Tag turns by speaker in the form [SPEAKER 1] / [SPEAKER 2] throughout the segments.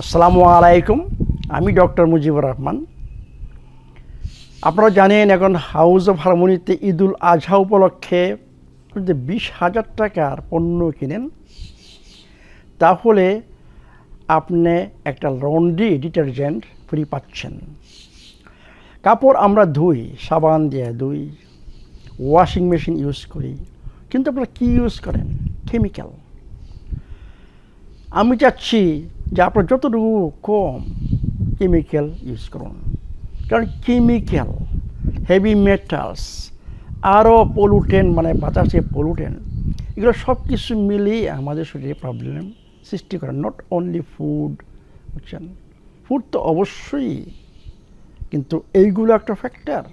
[SPEAKER 1] আসসালামু আলাইকুম। আমি ডক্টর মুজিবুর রহমান। আপনারা জানেন এখন হাউস অফ হারমোনিতে ঈদুল আজহা উপলক্ষে যদি 20,000 টাকার পণ্য কিনেন তাহলে আপনি একটা লন্ড্রি ডিটারজেন্ট ফ্রি পাচ্ছেন। কাপড় আমরা ধুই, সাবান দিয়ে ধুই, ওয়াশিং মেশিন ইউজ করি, কিন্তু আপনারা কী ইউজ করেন? কেমিক্যাল। আমি চাচ্ছি যে আপনার যতটুকু কম কেমিক্যাল ইউজ করুন, কারণ কেমিক্যাল, হেভি মেটালস, আরও পলুটেন্ট, মানে বাতাসে পলুটেন্ট, এগুলো সব কিছু মিলিয়ে আমাদের শরীরে প্রবলেম সৃষ্টি করে। নট অনলি ফুড, বুঝছেন, ফুড তো অবশ্যই, কিন্তু এইগুলো একটা ফ্যাক্টর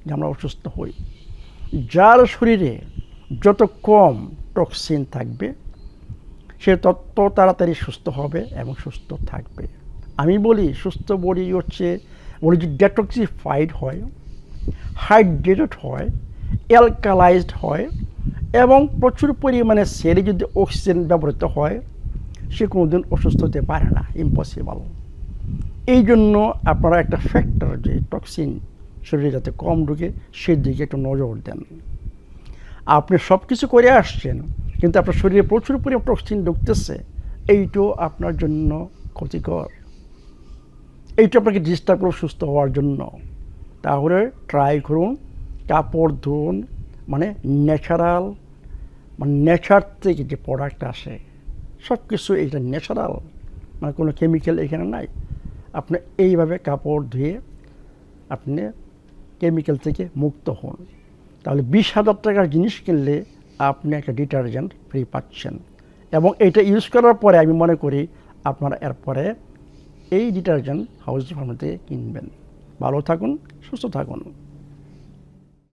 [SPEAKER 1] যে আমরা অসুস্থ হই। যার শরীরে যত কম টক্সিন থাকবে সে তত তাড়াতাড়ি সুস্থ হবে এবং সুস্থ থাকবে। আমি বলি সুস্থ বডি হচ্ছে বলি যে ডেটক্সিফাইড হয়, হাইড্রেটেড হয়, অ্যালকালাইজড হয় এবং প্রচুর পরিমাণে সেলে যদি অক্সিজেন ব্যবহৃত হয় সে কোনোদিন অসুস্থ হতে পারে না, ইম্পসিবল। এই জন্য আপনারা একটা ফ্যাক্টর যে টক্সিন শরীরে যাতে কম ঢুকে সেদিকে একটু নজর দেন। আপনি সব কিছু করে আসছেন কিন্তু আপনার শরীরে প্রচুর পরিমাণ টক্সিন ঢুকতেছে, এইটাও আপনার জন্য ক্ষতিকর। এইটা আপনাকে ডিস্টার্ব করুন সুস্থ হওয়ার জন্য। তাহলে ট্রাই করুন কাপড় ধুন, মানে ন্যাচারাল, মানে নেচার থেকে যে প্রোডাক্ট আসে সব কিছু এইটা ন্যাচারাল, মানে কোনো কেমিক্যাল এখানে নাই। আপনি এইভাবে কাপড় ধুয়ে আপনি কেমিক্যাল থেকে মুক্ত হন। তাহলে 20,000 টাকার জিনিস কিনলে আপনি একটা ডিটারজেন্ট ফ্রি পাচ্ছেন, এবং এইটা ইউজ করার পরে আমি মনে করি আপনারা এরপরে এই ডিটারজেন্ট হাউস ফার্মেতে কিনবেন। ভালো থাকুন, সুস্থ থাকুন।